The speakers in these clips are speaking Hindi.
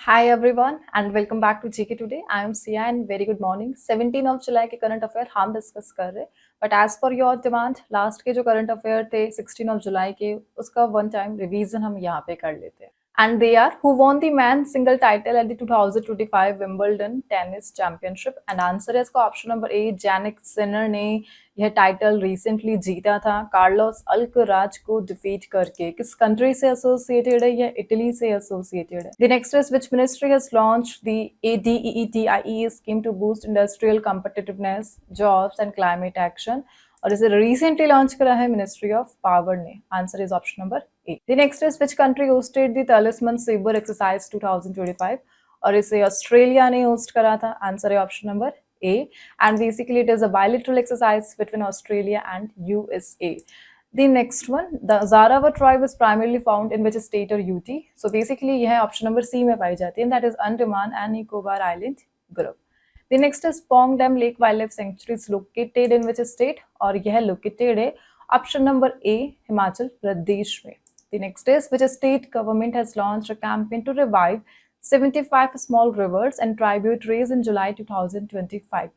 Hi everyone and welcome back to GK Today. I am Sia and very good morning. 17 of July के करंट अफेयर हम डिस्कस कर रहे हैं but as per your demand last के जो करंट अफेयर थे 16 ऑफ जुलाई के उसका वन टाइम रिवीजन हम यहाँ पे कर लेते हैं. And they are who won the men's single title at the 2025 Wimbledon Tennis Championship. And answer है इसका ऑप्शन नंबर ए. Jannik Sinner ने यह टाइटल रिसेंटली जीता था कार्लोस अल्कराज को डिफीट करके. किस कंट्री से एसोसिएटेड है? यह इटली से एसोसिएटेड है. The next is which ministry has launched the ADEETIE scheme to boost industrial competitiveness, jobs and climate action. और इसे रिसेंटली लॉन्च करा है मिनिस्ट्री ऑफ पावर ने. Answer is option number a. The next is which country hosted the Talisman Sabre exercise 2025. और इसे ऑस्ट्रेलिया ने होस्ट करा था. आंसर है option number A, and basically it is a bilateral exercise between Australia and USA. The next one, the Zarawa tribe is primarily found in which state or UT? So basically यह ऑप्शन नंबर C में पाई जाती है and that is Andaman and Nicobar Island group. The next is Pong Dam Lake Wildlife Sanctuary is located in which state? और यह located है option number A, Himachal Pradesh में. The next is which state government has launched a campaign to revive 75 small rivers and tributaries in July 2025.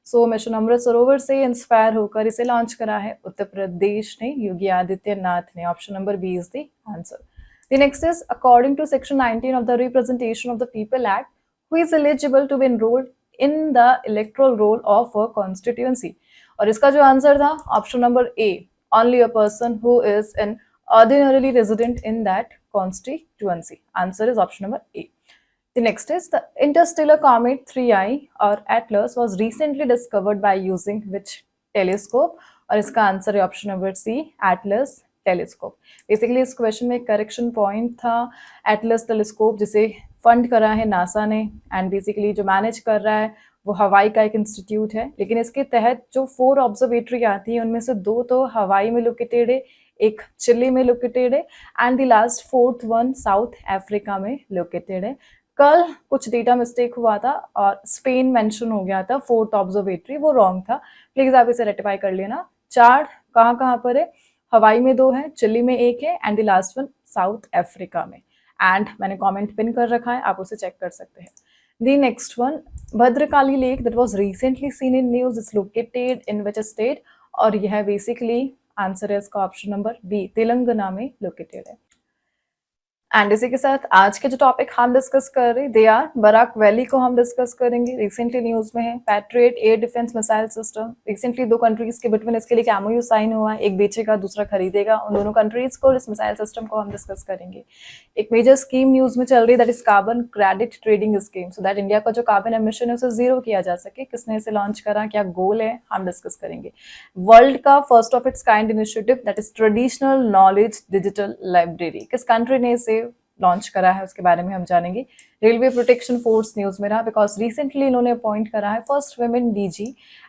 So mission Amrit Sarovar से इंस्पायर होकर इसे लॉन्च करा है उत्तर प्रदेश ने, योगी आदित्यनाथ ने. Option number B is the answer. The next is according to section 19 of the Representation of the People Act, who is eligible to be enrolled in the electoral roll of a constituency. और इसका जो आंसर था option number A, only a person who is an ordinarily resident in that constituency. Answer is option number A. The next is the interstellar comet 3I or Atlas was recently discovered by using which telescope? और इसका आंसर है option number C, Atlas telescope. Basically इस क्वेश्चन में करेक्शन पॉइंट था एटलस टेलीस्कोप जिसे फंड करा है नासा ने एंड बेसिकली जो मैनेज कर रहा है वो हवाई का एक इंस्टीट्यूट है. लेकिन इसके तहत जो 4 ऑब्जर्वेटरी आती है उनमें से 2 तो हवाई में लोकेटेड है, एक चिली में लोकेटेड है and the last 4th one south Africa में लोकेटेड है. कल कुछ डेटा मिस्टेक हुआ था और स्पेन मेंशन हो गया था 4th ऑब्जर्वेटरी, वो रॉन्ग था. प्लीज आप इसे रेटिफाई कर लेना. 4 कहाँ पर है? हवाई में 2 है, चिली में 1 है and the last one south Africa में. एंड मैंने कमेंट पिन कर रखा है, आप उसे चेक कर सकते हैं. The next one, Bhadrakali lake that was recently seen in news is located in which state? और यह बेसिकली आंसर है इसका ऑप्शन नंबर बी, तेलंगाना में लोकेटेड है. एंड इसी के साथ आज के जो टॉपिक हम डिस्कस कर रहे हैं दे आर बराक वैली को हम डिस्कस करेंगे. रिसेंटली न्यूज में है patriot air defence missile system. Recently 2 countries के बिटवीन इसके लिए एमओयू साइन हुआ है, एक बेचेगा दूसरा खरीदेगा. उन दोनों कंट्रीज को इस मिसाइल सिस्टम को हम डिस्कस करेंगे. एक मेजर स्कीम न्यूज में चल रही है that is carbon credit trading scheme, so that India का जो कार्बन एमिशन है उसे जीरो किया जा सके. किसने इसे लॉन्च करा, क्या गोल है, हम डिस्कस करेंगे. वर्ल्ड का first of its kind initiative that is traditional knowledge digital library, किस कंट्री ने इसे लॉन्च करा है उसके बारे में हम जानेंगे. रेलवे प्रोटेक्शन फोर्स न्यूज में रहा बिकॉज रिसेंटली इन्होंने अपॉइंट करा है फर्स्ट वुमेन डीजी.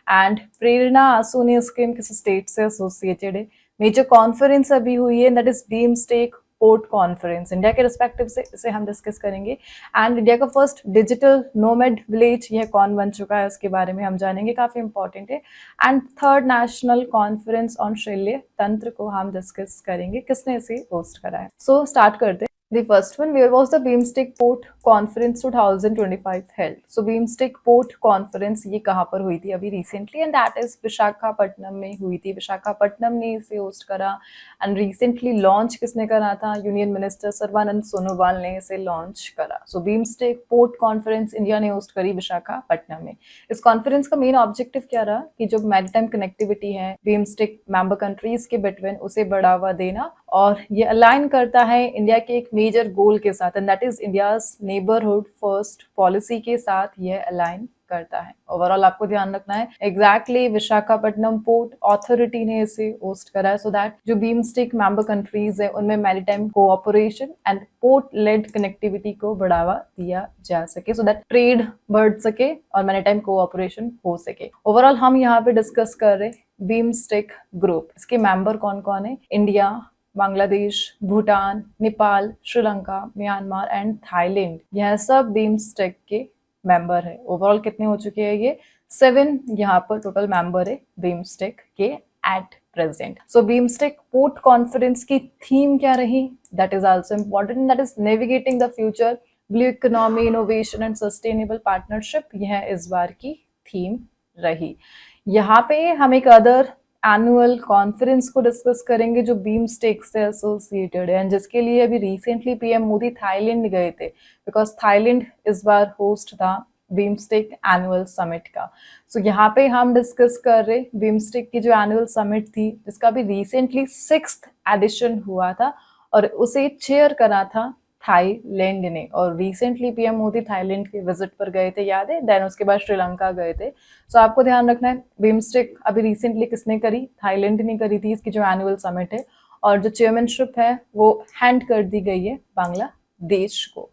एंड प्रेरणा आसू ने स्कीम किस स्टेट से एसोसिएटेड है. मेजर कॉन्फ्रेंस अभी हुई है that is BIMSTEC port conference India के रिस्पेक्टिव से, इसे हम डिस्कस करेंगे. एंड इंडिया का फर्स्ट डिजिटल नोमैड विलेज यह कौन बन चुका है उसके बारे में हम जानेंगे, काफी इंपॉर्टेंट है. And third national conference on Shalya Tantra को हम डिस्कस करेंगे, किसने इसे होस्ट करा है. सो स्टार्ट करते. The first one, where was the BIMSTEC Port Conference 2025 held? So BIMSTEC Port Conference ये कहाँ पर हुई थी अभी recently and that is Visakhapatnam में हुई थी. विशाखापट्टनम ने इसे होस्ट करा and recently launch किसने करा था? यूनियन मिनिस्टर सर्बानंद सोनोवाल ने इसे लॉन्च करा. So BIMSTEC Port Conference India ने होस्ट करी विशाखापट्टनम में. इस कॉन्फ्रेंस का मेन ऑब्जेक्टिव क्या रहा कि जो मैरीटाइम कनेक्टिविटी है BIMSTEC मेंबर कंट्रीज के बिटवीन उसे बढ़ावा देना, और ये अलाइन करता है इंडिया के एक मेजर गोल के साथ and that is India's neighbourhood first policy के साथ ये अलाइन करता है. ओवरऑल आपको ध्यान रखना है एग्जैक्टली विशाखापट्टनम पोर्ट अथॉरिटी ने इसे होस्ट करा है सो दैट जो बीमस्टेक मेंबर कंट्रीज है उनमें maritime cooperation and port led connectivity को बढ़ावा दिया जा सके, सो दैट ट्रेड बढ़ सके और मैरीटाइम कोऑपरेशन हो सके. ओवरऑल हम यहाँ पे डिस्कस कर रहे बीमस्टेक ग्रुप. इसके मेंबर कौन कौन है? India, Bangladesh, Bhutan, Nepal, Sri Lanka, Myanmar and Thailand, यह सब बीमस्टेक के मेंबर है. ओवरऑल कितने हो चुके हैं? ये 7 यहाँ पर टोटल मेंबर है बीमस्टेक के at present. So BIMSTEC port conference की थीम क्या रही? That is also important, that is navigating the future blue economy, innovation and sustainable partnership, यह इस बार की थीम रही। यहाँ पे हम एक अदर एनुअल कॉन्फ्रेंस को डिस्कस करेंगे जो बीमस्टेक से एसोसिएटेड है, एंड जिसके लिए अभी रिसेंटली पीएम मोदी थाईलैंड गए थे, बिकॉज थाईलैंड इस बार होस्ट था बीमस्टेक एनुअल समिट का। सो यहाँ पे हम डिस्कस कर रहे बीमस्टेक की जो एनुअल समिट थी, जिसका भी रिसेंटली 6th एडिशन हुआ था और उसे चेयर करा था थाईलैंड ने, और रिसेंटली पीएम मोदी थाईलैंड के विजिट पर गए थे, याद है, देन उसके बाद श्रीलंका गए थे। सो आपको ध्यान रखना है बीमस्टेक अभी रिसेंटली किसने करी, थाईलैंड ने करी थी इसकी जो एनुअल समिट है, और जो चेयरमैनशिप है वो हैंड कर दी गई है बांग्लादेश को।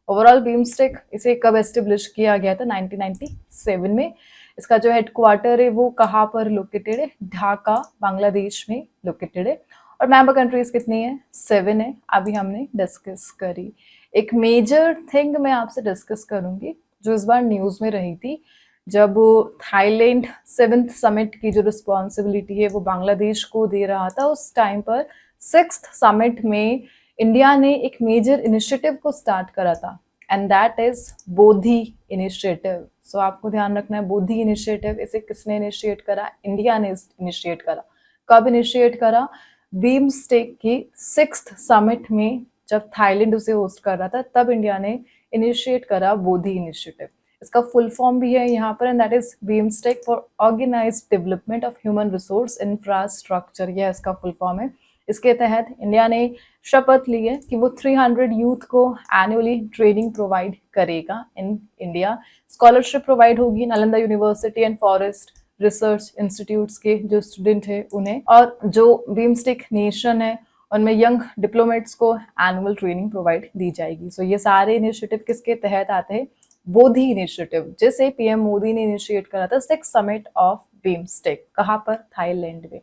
ओवरऑल बीमस्टेक इसे कब एस्टेब्लिश किया गया था, 1997 में। इसका जो हेडक्वार्टर है वो कहाँ पर लोकेटेड है, ढाका बांग्लादेश में लोकेटेड है। और मेंबर कंट्रीज कितनी है, 7 है, अभी हमने डिस्कस करी। एक मेजर थिंग मैं आपसे डिस्कस करूंगी जो इस बार न्यूज में रही थी, जब थाईलैंड 7th समिट की जो रिस्पॉन्सिबिलिटी है वो बांग्लादेश को दे रहा था, उस टाइम पर 6th समिट में इंडिया ने एक मेजर इनिशिएटिव को स्टार्ट करा था, and that is Bodhi initiative. So आपको ध्यान रखना है, बोधी इनिशिएटिव, इसे किसने इनिशिएट करा, इंडिया ने इनिशिएट करा। कब इनिशिएट करा, बीमस्टेक की 6th समिट में, जब थाईलैंड उसे होस्ट कर रहा था, तब इंडिया ने इनिशिएट करा बोधी इनिशिएटिव। इसका फुल फॉर्म भी है यहाँ पर, and that is BIMSTEC for organised development of human resource infrastructure, यह इसका फुल फॉर्म है। इसके तहत इंडिया ने शपथ ली है कि वो 300 यूथ को एनुअली ट्रेनिंग प्रोवाइड करेगा इन इंडिया। स्कॉलरशिप प्रोवाइड होगी Nalanda university and forest research institutes के जो स्टूडेंट है उन्हें, और जो बीमस्टेक नेशन है उनमें यंग डिप्लोमेट्स को एनुअल ट्रेनिंग प्रोवाइड दी जाएगी। सो ये सारे इनिशिएटिव किसके तहत आते हैं, बोधी इनिशिएटिव, जिसे पीएम मोदी ने इनिशिएट करा था 6th समिट ऑफ बीमस्टेक, कहाँ पर, थाईलैंड में।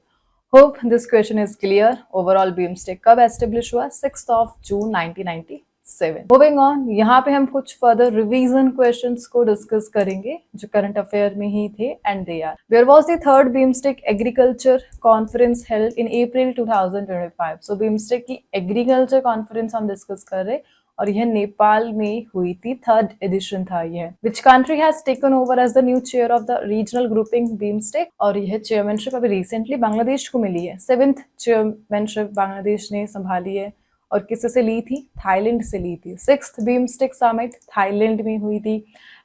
Hope this question is clear. Overall BIMSTEC कब एस्टेब्लिश हुआ, 6th of June 1997। Moving on, यहाँ पे हम कुछ फर्दर रिवीजन क्वेश्चंस को डिस्कस करेंगे जो करंट अफेयर में ही थे, and they are, where was the 3rd BIMSTEC agriculture conference held in April 2025। So BIMSTEC की एग्रीकल्चर कॉन्फ्रेंस हम डिस्कस कर रहे, और यह नेपाल में हुई थी, 3rd एडिशन था यह। Which country has taken over as the new chair of the regional grouping BIMSTEC, और यह चेयरमैनशिप अभी रिसेंटली बांग्लादेश को मिली है। 7th चेयरमैनशिप बांग्लादेश ने संभाली है, और किससे ली थी, थाईलैंड से ली थी। 6th बीमस्टेक समिट थाईलैंड में हुई थी।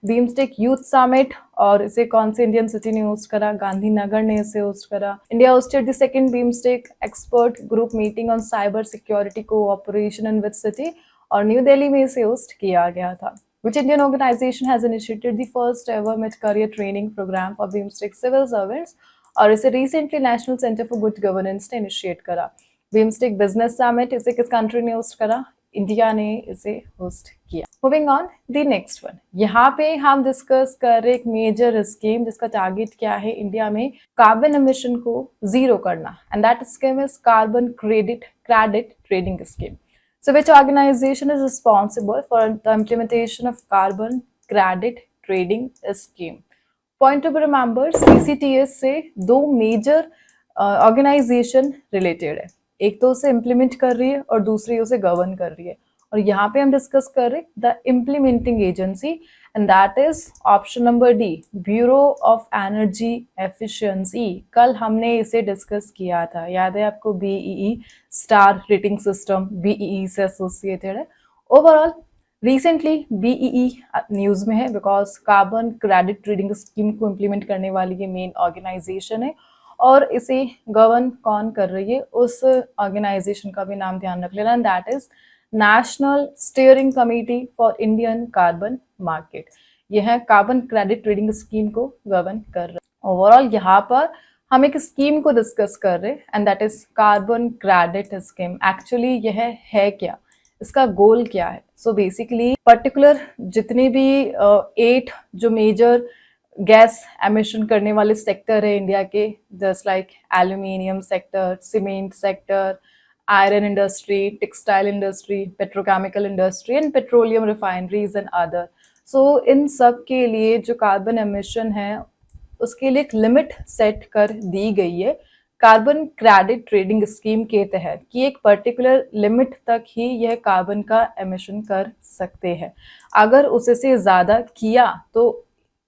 बीमस्टेक यूथ समिट, और इसे कौन से इंडियन सिटी ने होस्ट करा, गांधीनगर ने इसे होस्ट करा। India hosted the 2nd BIMSTEC expert group meeting on cyber security cooperation in which city, और न्यू दिल्ली में इसे होस्ट किया गया था। Which Indian organization has initiated the first ever mid-career training program for BIMSTEC civil servants, और इसे recently National Center for Good Governance ने इनिशिएट करा। BIMSTEC बिजनेस समिट इसे किस कंट्री ने होस्ट करा, इंडिया ने इसे होस्ट किया। Moving on the next one, यहाँ पे हम डिस्कस कर रहे एक मेजर स्कीम जिसका टारगेट क्या है, इंडिया में कार्बन एमिशन को जीरो करना, and that scheme is carbon credit trading scheme. So which organization is responsible for the implementation of carbon credit trading scheme? Point to be remembered, CCTS से 2 मेजर ऑर्गेनाइजेशन रिलेटेड है, एक तो उसे इम्प्लीमेंट कर रही है और दूसरी उसे गवर्न कर रही है, और यहाँ पे हम डिस्कस कर रहे the implementing agency, and that is option number D, bureau of energy efficiency. कल हमने इसे डिस्कस किया था, याद है आपको, BEE star rating system BEE से एसोसिएटेड है। ओवरऑल रिसेंटली बीईई न्यूज में है, because carbon credit trading scheme को इम्प्लीमेंट करने वाली ये मेन ऑर्गेनाइजेशन है, और इसे गवर्न कौन कर रही है, उस ऑर्गेनाइजेशन का भी नाम ध्यान रख लेना, that is national steering committee for Indian carbon market. यह है कार्बन क्रेडिट ट्रेडिंग स्कीम को गवर्न कर रहा है। ओवरऑल यहाँ पर हम एक स्कीम को डिस्कस कर रहे हैं, and that is carbon credit scheme. Actually यह है क्या, इसका गोल क्या है? सो बेसिकली पर्टिकुलर जितने भी 8 जो मेजर गैस एमिशन करने वाले सेक्टर है इंडिया के, just like aluminium sector, cement sector, iron industry, textile industry, petrochemical industry and petroleum refineries and other. So इन सब के लिए जो कार्बन एमिशन है उसके लिए एक लिमिट सेट कर दी गई है कार्बन क्रेडिट ट्रेडिंग स्कीम के तहत कि एक पर्टिकुलर लिमिट तक ही यह कार्बन का एमिशन कर सकते हैं। अगर उससे से ज़्यादा किया तो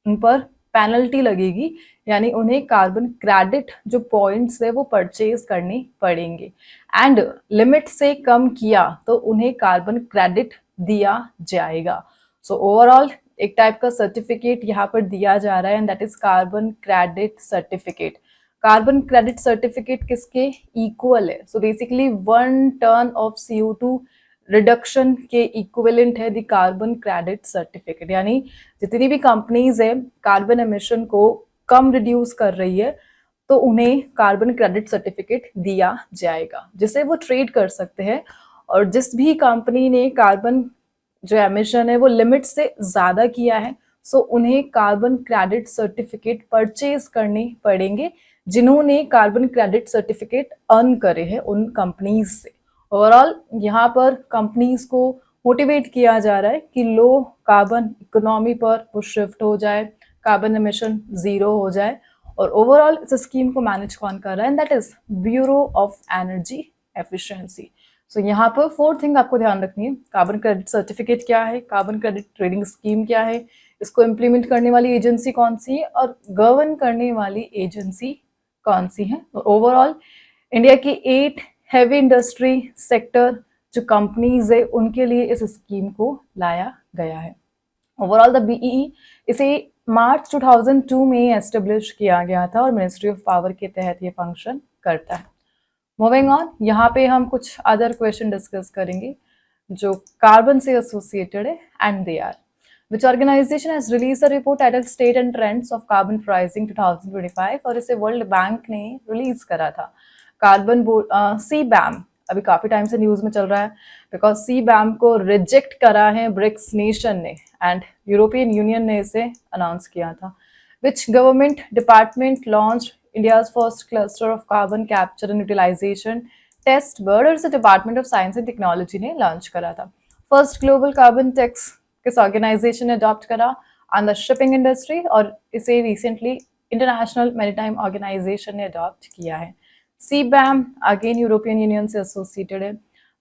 उन पर पेनल्टी लगेगी, यानी उन्हें कार्बन क्रेडिट जो पॉइंट्स है वो परचेज करने पड़ेंगे। एंड लिमिट से कम किया तो उन्हें कार्बन क्रेडिट दिया जाएगा। सो ओवरऑल एक टाइप का सर्टिफिकेट यहाँ पर दिया जा रहा है, and that is carbon credit certificate. Carbon credit certificate किसके इक्वल है? So basically 1 ton of CO2 reduction के इक्विवेलेंट है द कार्बन क्रेडिट सर्टिफिकेट। यानी जितनी भी कंपनीज है कार्बन एमिशन को कम रिड्यूस कर रही है तो उन्हें कार्बन क्रेडिट सर्टिफिकेट दिया जाएगा, जिसे वो ट्रेड कर सकते हैं। और जिस भी कंपनी ने कार्बन जो एमिशन है वो लिमिट से ज़्यादा किया है, सो उन्हें कार्बन क्रेडिट सर्टिफिकेट परचेज करने पड़ेंगे, जिन्होंने कार्बन क्रेडिट सर्टिफिकेट अर्न करे हैं उन कंपनीज से। ओवरऑल यहाँ पर कंपनीज को मोटिवेट किया जा रहा है कि लो कार्बन इकोनॉमी पर वो शिफ्ट हो जाए, कार्बन एमिशन जीरो हो जाए। और ओवरऑल इस स्कीम को मैनेज कौन कर रहा है? And that is bureau of energy efficiency. So यहाँ पर 4 थिंग आपको ध्यान रखनी है। कार्बन क्रेडिट सर्टिफिकेट क्या है, कार्बन क्रेडिट ट्रेडिंग स्कीम क्या है, इसको इम्प्लीमेंट करने वाली एजेंसी कौन सी है, और गवर्न करने वाली एजेंसी कौन सी है। ओवरऑल इंडिया की 8 हैवी इंडस्ट्री सेक्टर जो कंपनीज है उनके लिए इस स्कीम को लाया गया है। ओवरऑल द BEE इसे मार्च 2002 में एस्टेब्लिश किया गया था और मिनिस्ट्री ऑफ पावर के तहत ये फंक्शन करता है। मूविंग ऑन, यहाँ पे हम कुछ अदर क्वेश्चन डिस्कस करेंगे जो कार्बन से एसोसिएटेड है, and they are Which organization has released a report titled State and Trends of Carbon Pricing 2025, और इसे वर्ल्ड बैंक ने रिलीज करा था। कार्बन बोर्ड CBAM अभी काफी टाइम से न्यूज में चल रहा है बिकॉज CBAM को रिजेक्ट करा है ब्रिक्स नेशन ने, एंड यूरोपियन यूनियन ने इसे अनाउंस किया था। Which government department launched India's first cluster of carbon capture and utilization test bed, और इसे department of science and technology ने लॉन्च करा था। फर्स्ट ग्लोबल कार्बन टैक्स किस ऑर्गेनाइजेशन ने अडॉप्ट करा? ऑन द शिपिंग इंडस्ट्री, और इसे रिसेंटली इंटरनेशनल मैरीटाइम ऑर्गेनाइजेशन ने अडॉप्ट किया है। CBAM अगेन यूरोपियन यूनियन से एसोसिएटेड है।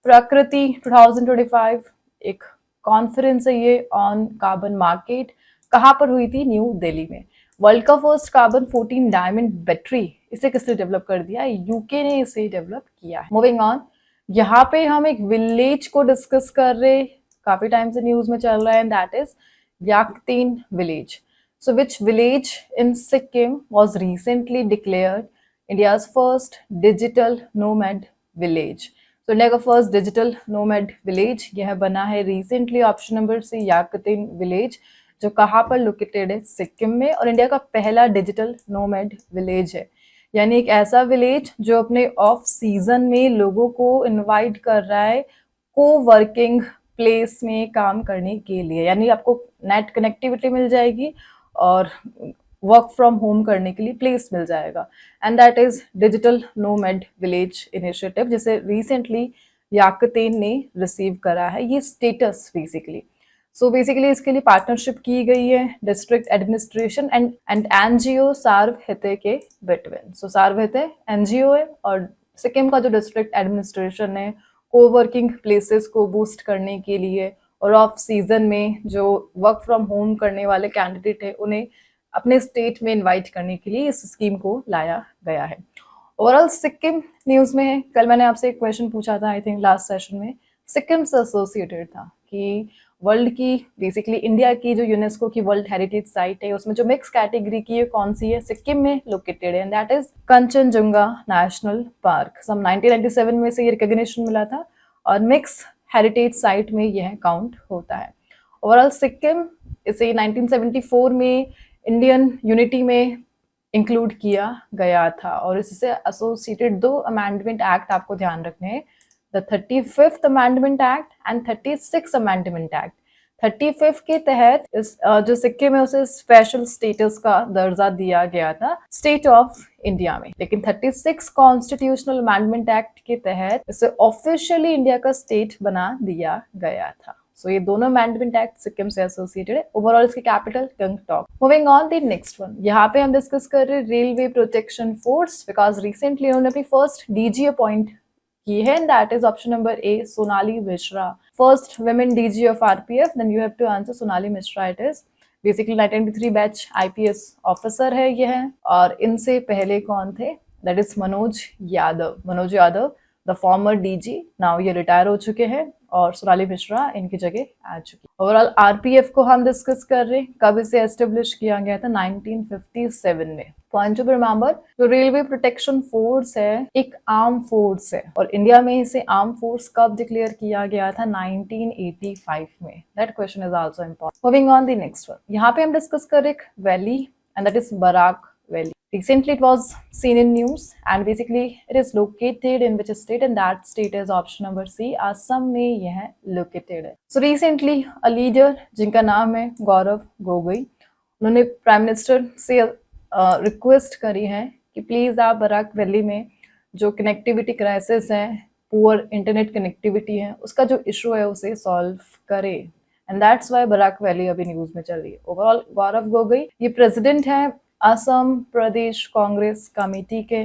प्रकृति 2025 एक कॉन्फ्रेंस है ये ऑन कार्बन मार्केट, कहाँ पर हुई थी? न्यू दिल्ली में। वर्ल्ड का फर्स्ट कार्बन 14 डायमंड बैटरी, इसे किसने डेवलप कर दिया? यूके ने इसे डेवलप किया है। मूविंग ऑन, यहाँ पे हम एक विलेज को डिस्कस कर रहे, काफी टाइम से न्यूज में चल रहा है, and that is Yakten village. So which village in Sikkim was recently declared India's first digital nomad village. तो इंडिया का फर्स्ट डिजिटल नोमैड विलेज यह बना है recently. Option number C Yakten village, जो कहाँ पर लोकेटेड है? सिक्किम में, और इंडिया का पहला डिजिटल नोमैड विलेज है। यानी एक ऐसा विलेज जो अपने ऑफ सीजन में लोगों को इनवाइट कर रहा है को वर्किंग प्लेस में काम करने के लिए, यानी आपको नेट कनेक्टिविटी मिल जाएगी और वर्क फ्रॉम होम करने के लिए प्लेस मिल जाएगा, and that is digital nomad village initiative, जिसे रिसेंटली याकतीन ने रिसीव करा है ये स्टेटस बेसिकली। सो बेसिकली इसके लिए पार्टनरशिप की गई है डिस्ट्रिक्ट एडमिनिस्ट्रेशन एंड NGO सार्व हिते के बिटवीन। सो सार्व हिते NGO है और सिक्किम का जो डिस्ट्रिक्ट एडमिनिस्ट्रेशन है कोवर्किंग प्लेसेस को बूस्ट करने के लिए और ऑफ सीजन में जो वर्क फ्रॉम होम करने वाले कैंडिडेट है उन्हें अपने स्टेट में इनवाइट करने के लिए इस स्कीम को लाया गया है। ओवरऑल सिक्किम न्यूज में है। कल मैंने आपसे एक क्वेश्चन पूछा था, आई थिंक लास्ट सेशन में, सिक्किम से एसोसिएटेड था कि वर्ल्ड की बेसिकली इंडिया की जो यूनेस्को की वर्ल्ड हेरिटेज साइट है उसमें जो मिक्स कैटेगरी की है कौन सी है? सिक्किम में लोकेटेड है, and that is Kanchenjunga national park. सम 1997 में से ये रिकॉग्निशन मिला था और मिक्स हेरिटेज साइट में यह काउंट होता है। ओवरऑल सिक्किम इसे 1974 में इंडियन यूनिटी में इंक्लूड किया गया था और इससे एसोसिएटेड 2 अमेंडमेंट एक्ट आपको ध्यान रखने हैं, the 35th amendment act and 36th amendment act. 35 के तहत इस जो सिक्किम है उसे स्पेशल स्टेटस का दर्जा दिया गया था स्टेट ऑफ इंडिया में, लेकिन 36 कॉन्स्टिट्यूशनल अमेंडमेंट एक्ट के तहत इसे ऑफिशियली इंडिया का स्टेट बना दिया गया था। सो ये दोनों मैनेजमेंट एक्ट सिक्किम से एसोसिएटेड है। ओवरऑल इसकी capital Gangtok. Moving on the next one, यहाँ पे हम डिस्कस कर रहे हैं railway protection force, because recently उन्होंने अपनी फर्स्ट डीजी अपॉइंट की है, and that is option number A, Sonali Mishra, first women DG of RPF. Then you have to answer Sonali Mishra it is. Basically 1993 batch IPS officer है ये है। और इनसे पहले कौन थे, that is Manoj Yadav. Manoj Yadav the former DG, now ये रिटायर हो चुके हैं और सोनाली मिश्रा इनकी जगह आ चुकी है। ओवरऑल आरपीएफ को हम डिस्कस कर रहे हैं, कब इसे एस्टेब्लिश किया गया था, 1957 में। पॉइंट टू रिमेंबर, जो रेलवे प्रोटेक्शन फोर्स है एक आर्म फोर्स है, और इंडिया में इसे आर्म फोर्स कब डिक्लेयर किया गया था, 1985 में। That question is also important. Moving on the next one, यहाँ पे हम डिस्कस कर एक valley, and that is Barak Valley. Recently it was seen in news, and basically it is located in which state, and that state is option number C, Assam में यह located है। So recently a leader जिनका नाम है गौरव गोगोई, उन्होंने प्राइम मिनिस्टर से रिक्वेस्ट करी है कि प्लीज आप बराक वैली में जो कनेक्टिविटी क्राइसिस है, पुअर इंटरनेट कनेक्टिविटी है, उसका जो इशू है उसे सॉल्व करे, and that's why Barak valley अभी न्यूज में चल रही है। ओवरऑल गौरव गोगोई ये प्रेसिडेंट है असम प्रदेश कांग्रेस कमेटी के,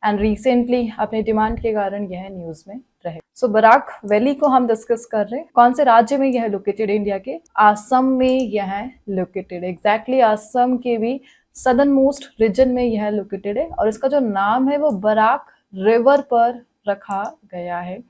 एंड रिसेंटली अपने डिमांड के कारण यह न्यूज में रहे। सो बराक वैली को हम डिस्कस कर रहे हैं, कौन से राज्य में यह लोकेटेड है, इंडिया के असम में यह लोकेटेड है। एग्जैक्टली असम के भी सदर्न मोस्ट रीजन में यह लोकेटेड है, और इसका जो नाम है वो बराक रिवर पर रखा गया है।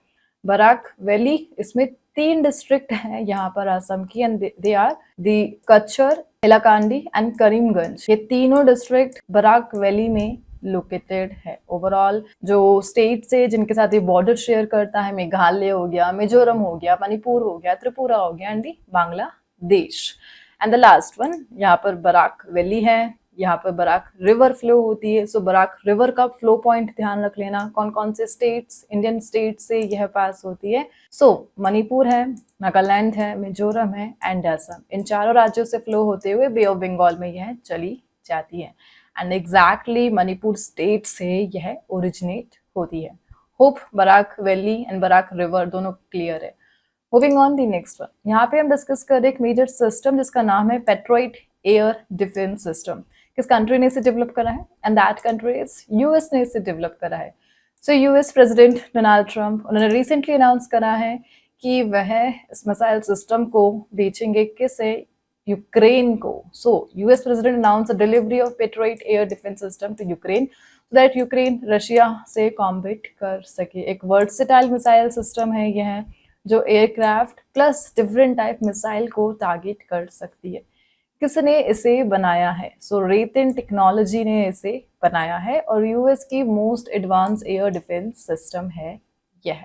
बराक वैली, इसमें 3 डिस्ट्रिक्ट हैं यहाँ पर असम की, and they are the Cachar, Hailakandi and Karimganj. ये तीनों डिस्ट्रिक्ट बराक वैली में लोकेटेड है। ओवरऑल जो स्टेट से जिनके साथ ये बॉर्डर शेयर करता है, मेघालय हो गया, मिजोरम हो गया, मणिपुर हो गया, त्रिपुरा हो गया, and the Bangladesh. And the last one, यहाँ पर बराक वैली है, यहाँ पर बराक रिवर फ्लो होती है। सो बराक रिवर का फ्लो पॉइंट ध्यान रख लेना, कौन कौन से स्टेट्स, इंडियन स्टेट से यह पास होती है। सो मणिपुर है, नागालैंड है, मिजोरम है, एंड असम। इन चारों राज्यों से फ्लो होते हुए बे ऑफ बंगाल में यह चली जाती है, एंड एग्जैक्टली मणिपुर स्टेट से यह ओरिजिनेट होती है। Hope Barak valley and Barak river दोनों क्लियर है। Moving on the next one, यहाँ पे हम डिस्कस कर एक मेजर सिस्टम जिसका नाम है पेट्रोइट एयर डिफेंस सिस्टम। किस कंट्री ने इसे डेवलप करा है, and that country is US ने इसे डेवलप करा है। सो यूएस प्रेसिडेंट डोनाल्ड ट्रंप, उन्होंने रिसेंटली अनाउंस करा है कि वह इस मिसाइल सिस्टम को बेचेंगे, किसे, यूक्रेन को। So US president announce the delivery of Patriot air defence system to Ukraine, so that Ukraine Russia से कॉम्पीट कर सके। एक वर्सेटाइल मिसाइल सिस्टम है यह, जो aircraft plus different type missile को टारगेट कर सकती है। किसने इसे बनाया है, सो रेथन टेक्नोलॉजी ने इसे बनाया है, और यूएस की most advance air defence system है यह,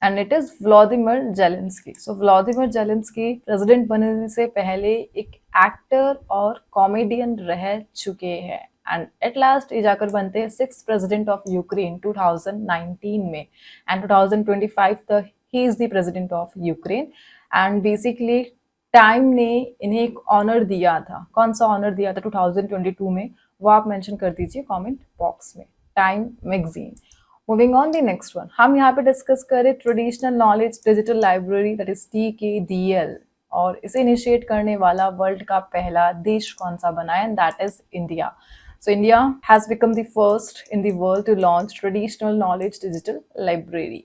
and it is Vladimir Zelensky. So Vladimir Zelensky president बनने से पहले एक एक्टर और कॉमेडियन रह चुके हैं, एंड एट लास्ट ये जाकर बनते हैं 6th प्रेसिडेंट ऑफ यूक्रेन 2019 में, एंड 2025 तक he is the president of Ukraine. And basically time ने इन्हें एक ऑनर दिया था, कौन सा ऑनर दिया था 2022 में, वो आप मेंशन कर दीजिए कमेंट बॉक्स में, time magazine. Moving on the next one, हम यहाँ पे डिस्कस करें traditional knowledge digital library, that is TKDL, और इसे इनिशिएट करने वाला वर्ल्ड का पहला देश कौन सा बना है, and that is India. So India has become the first in the world to launch traditional knowledge digital library.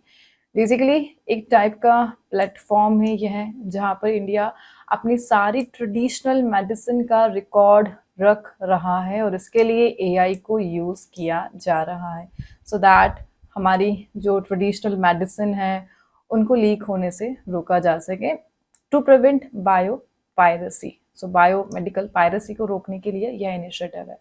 Basically एक टाइप का प्लेटफॉर्म है यह, जहाँ पर इंडिया अपनी सारी ट्रेडिशनल मेडिसिन का रिकॉर्ड रख रहा है, और इसके लिए AI को यूज़ किया जा रहा है, सो दैट हमारी जो ट्रेडिशनल मेडिसिन है उनको लीक होने से रोका जा सके, to prevent biopiracy. So biomedical piracy को रोकने के लिए यह इनिशिएटिव है।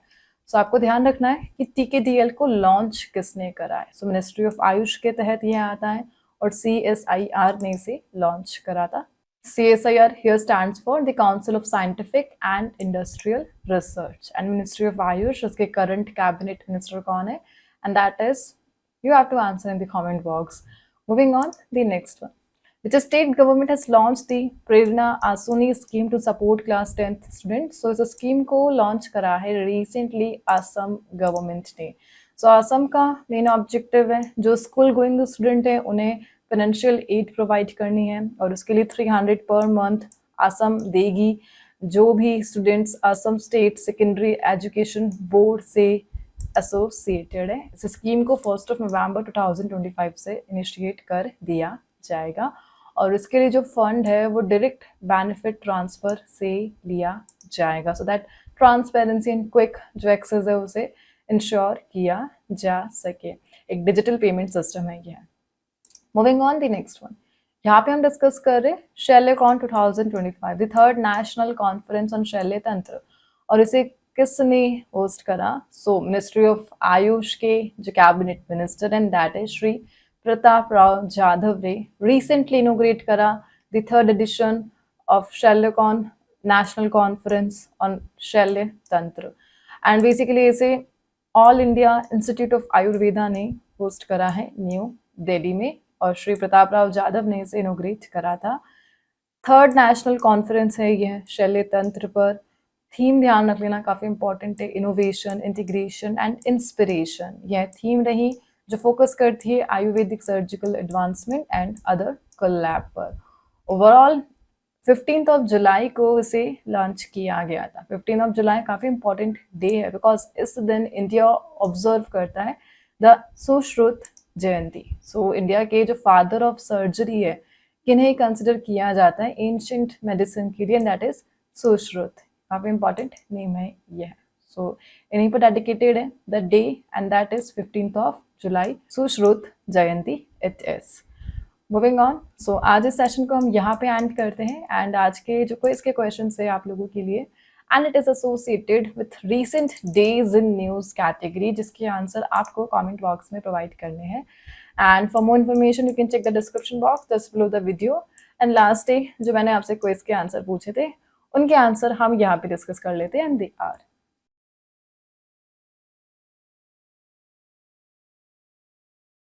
सो आपको ध्यान रखना है कि TKDL को लॉन्च किसने करा है। सो मिनिस्ट्री ऑफ आयुष के तहत यह आता है, और CSIR ने इसे लॉन्च करा था। CSIR here stands for the Council of Scientific and Industrial Research, and Ministry of Ayush उसके current cabinet minister कौन है, and that is you have to answer in the comment box. Moving on, the next one, which state government has launched the Prerna Asuni scheme to support class 10th students. So इस स्कीम को लॉन्च करा है recently असम गवर्नमेंट ने। सो असम का मेन ऑब्जेक्टिव है जो स्कूल गोइंग स्टूडेंट है उन्हें फाइनेंशियल एड प्रोवाइड करनी है और उसके लिए 300 पर मंथ असम देगी जो भी students Assam state secondary education board से एसोसिएटेड है। इस स्कीम को 1 नवंबर 2025 से इनिशिएट कर दिया जाएगा और इसके लिए जो फंड है वो डायरेक्ट बेनिफिट ट्रांसफ़र से लिया जाएगा so that transparency and quick जो एक्सेस है उसे इंश्योर किया जा सके। एक डिजिटल पेमेंट सिस्टम है यह। Moving on the next one, यहाँ पे हम डिस्कस कर रहे हैं Shalyacon 2025 the third national conference on Shalya Tantra और इसे किसने होस्ट करा? सो मिनिस्ट्री ऑफ आयुष के जो cabinet minister and that is Shri Prataprao Jadhav ने रिसेंटली इनोग्रेट करा the third edition of Shalyacon national conference on Shalya Tantra and basically इसे all India institute of Ayurveda ने होस्ट करा है न्यू दिल्ली में और श्री प्रताप राव जाधव ने इसे इनोग्रेट करा था। थर्ड नेशनल कॉन्फ्रेंस है यह शैल्य तंत्र पर। थीम ध्यान रख लेना काफ़ी इंपॉर्टेंट है, इनोवेशन इंटीग्रेशन एंड इंस्पिरेशन यह थीम रही जो फोकस करती है Ayurvedic surgical advancement and other collab पर। ओवरऑल 15 जुलाई को इसे लॉन्च किया गया था। 15 जुलाई काफ़ी इंपॉर्टेंट डे है बिकॉज इस दिन इंडिया ऑब्जर्व करता है the Sushruta Jayanti. So India के जो फादर ऑफ सर्जरी है किन्हें कंसिडर किया जाता है एंशिएंट मेडिसिन के लिए एंड दैट इज सुश्रुत। काफ़ी इंपॉर्टेंट नेम है यह। सो इन्हीं पर डेडिकेटेड है the day and that is 15 July Sushruta Jayanti it is. Moving on, so आज इस सेशन को हम यहाँ पे एंड करते हैं एंड आज के जो क्विज के क्वेश्चन है आप लोगों के लिए and it is associated with recent days in news category जिसके आंसर आपको कमेंट बॉक्स में प्रोवाइड करने हैं and for more information you can check the description box just below the video and last day जो मैंने आपसे क्विज के आंसर पूछे थे उनके आंसर हम यहाँ पे डिस्कस कर लेते हैं एंड दे आर